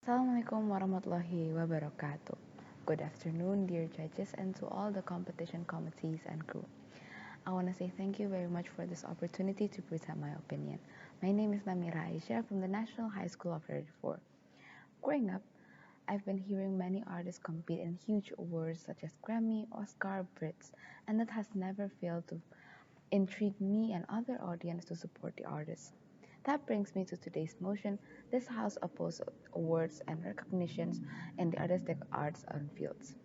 Assalamualaikum warahmatullahi wabarakatuh. Good afternoon, dear judges, and to all the competition committees and crew. I want to say thank you very much for this opportunity to present my opinion. My name is Namira Aisha from the National High School of 34. Growing up, I've been hearing many artists compete in huge awards such as Grammy, Oscar, Brits, and that has never failed to intrigue me and other audience to support the artists. That brings me to today's motion. This House opposes awards and recognitions in the artistic arts and fields.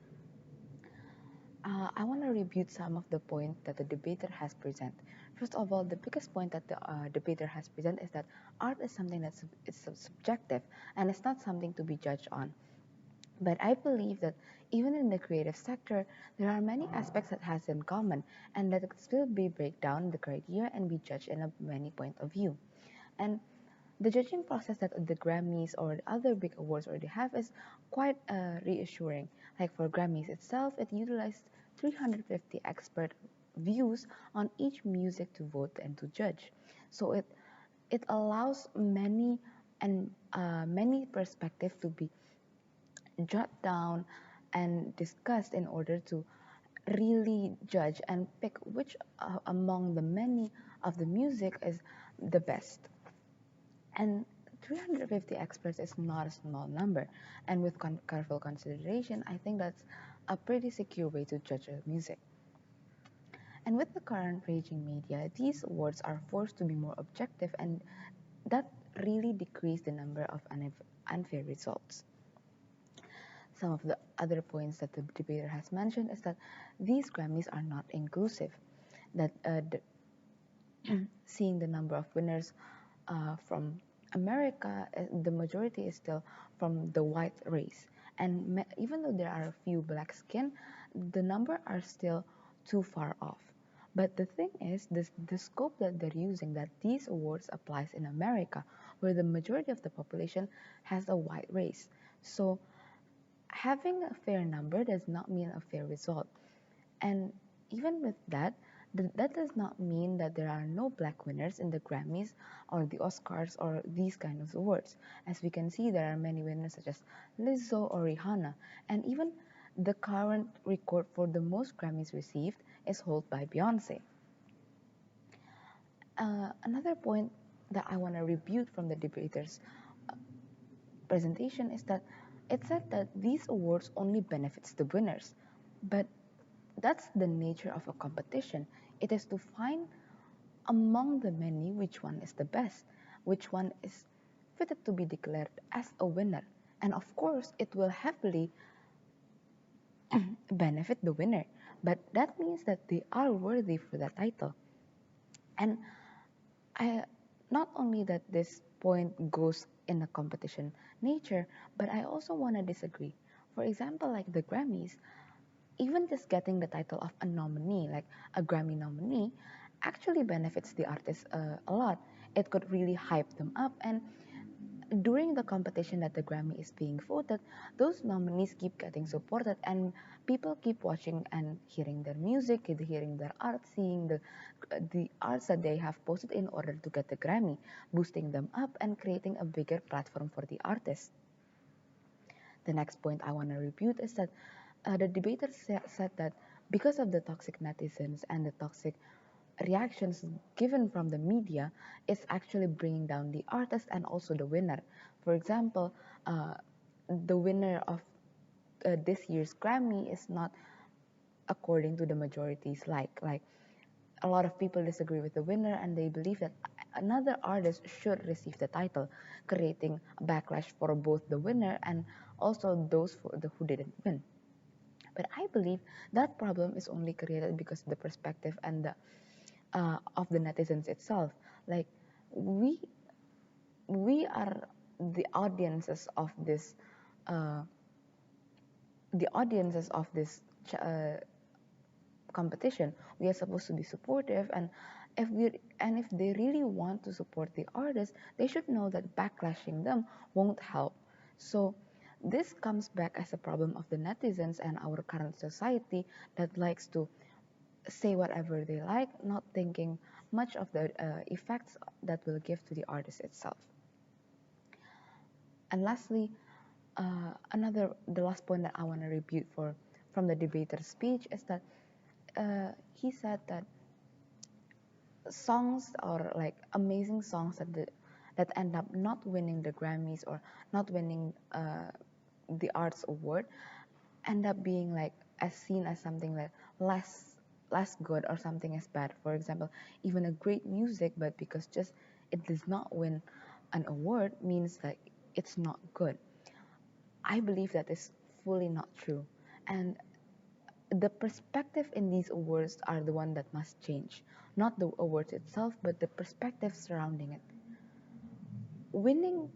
I want to rebut some of the points that the debater has presented. First of all, the biggest point that the debater has presented is that art is something that's it's subjective and it's not something to be judged on. But I believe that even in the creative sector, there are many aspects that has in common and that could still be break down the criteria and be judged in a many point of view. And the judging process that the Grammys or other big awards already have is quite reassuring. Like for Grammys itself, it utilized 350 expert views on each music to vote and to judge. So it allows many perspectives to be jot down and discussed in order to really judge and pick which among the many of the music is the best. And 350 experts is not a small number, and with careful consideration, I think that's a pretty secure way to judge music. And with the current raging media, these awards are forced to be more objective, and that really decreased the number of unfair results. Some of the other points that the debater has mentioned is that these Grammys are not inclusive, that seeing the number of winners from America, the majority is still from the white race. And even though there are a few black skin, the number are still too far off. But the thing is, the scope that they're using, that these awards applies in America, where the majority of the population has a white race. So having a fair number does not mean a fair result. And even with that, that does not mean that there are no black winners in the Grammys or the Oscars or these kind of awards. As we can see, there are many winners such as Lizzo or Rihanna. And even the current record for the most Grammys received is held by Beyonce. Another point that I want to rebut from the debaters' presentation is that it said that these awards only benefits the winners. But that's the nature of a competition. It is to find among the many which one is the best, which one is fitted to be declared as a winner. And of course, it will heavily benefit the winner. But that means that they are worthy for that title. And I not only that this point goes in a competition nature, but I also want to disagree. For example, like the Grammys, even just getting the title of a nominee, like a Grammy nominee, actually benefits the artist a lot. It could really hype them up, and during the competition that the Grammy is being voted, those nominees keep getting supported, and people keep watching and hearing their music, hearing their art, seeing the arts that they have posted in order to get the Grammy, boosting them up and creating a bigger platform for the artist. The next point I want to rebut is that the debater said that because of the toxic netizens and the toxic reactions given from the media, it's actually bringing down the artist and also the winner. For example, the winner of this year's Grammy is not according to the majority's like a lot of people disagree with the winner and they believe that another artist should receive the title, creating a backlash for both the winner and also those who didn't win. But I believe that problem is only created because of the perspective and the of the netizens itself. Like we we are the audiences of this uh, the audiences of this competition. We are supposed to be supportive, and if they really want to support the artists, they should know that backlashing them won't help. So this comes back as a problem of the netizens and our current society that likes to say whatever they like, not thinking much of the effects that will give to the artist itself. And lastly, The last point that I want to repeat from the debater's speech is that he said that songs or like amazing songs that end up not winning the Grammys or not winning the arts award end up being like as seen as something that less good or something as bad. For example, even a great music, but because just it does not win an award means like it's not good. I believe that is fully not true. And the perspective in these awards are the one that must change. Not the awards itself, but the perspective surrounding it. Winning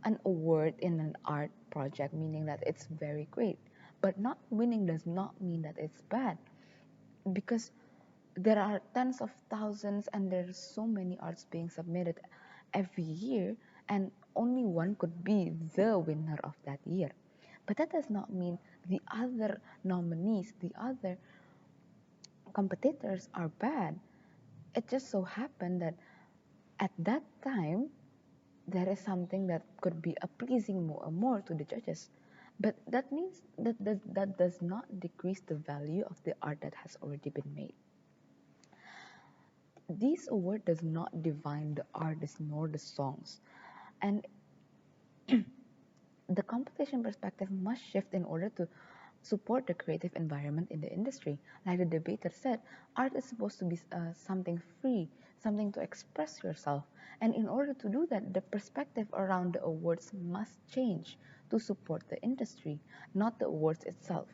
an award in an art project, meaning that it's very great, but not winning does not mean that it's bad. Because there are tens of thousands and there's so many arts being submitted every year, and only one could be the winner of that year. But that does not mean the other nominees, the other competitors are bad. It just so happened that at that time there is something that could be a pleasing more to the judges. But that means that does not decrease the value of the art that has already been made. This award does not define the artist nor the songs. And the competition perspective must shift in order to support the creative environment in the industry. Like the debater said, art is supposed to be something free, something to express yourself. And in order to do that, the perspective around the awards must change to support the industry, not the awards itself.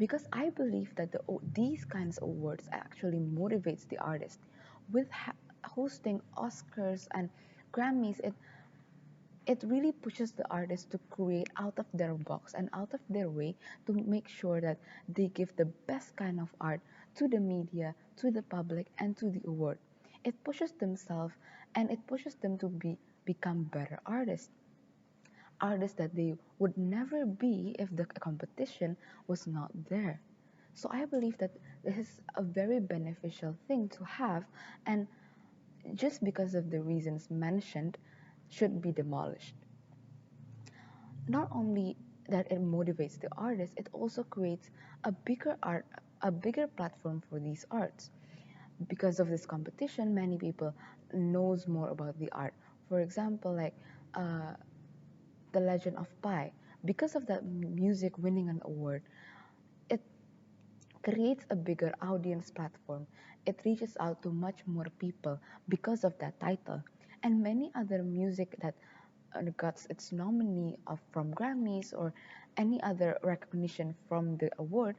Because I believe that these kinds of awards actually motivates the artist. With hosting Oscars and Grammys, it really pushes the artists to create out of their box and out of their way to make sure that they give the best kind of art to the media, to the public, and to the award. It pushes themselves and it pushes them to become better artists. Artists that they would never be if the competition was not there. So I believe that this is a very beneficial thing to have, and just because of the reasons mentioned, should be demolished. Not only that it motivates the artist, it also creates a bigger platform for these arts. Because of this competition, many people knows more about the art. For example, like uh, the Legend of Pi. Because of that music winning an award, it creates a bigger audience platform. It reaches out to much more people because of that title. And many other music that got its nominee from Grammys or any other recognition from the award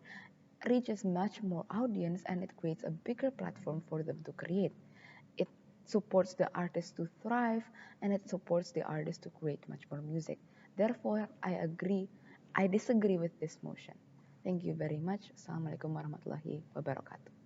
reaches much more audience, and it creates a bigger platform for them to create. It supports the artist to thrive, and it supports the artist to create much more music. Therefore, I disagree with this motion. Thank you very much. Assalamualaikum warahmatullahi wabarakatuh.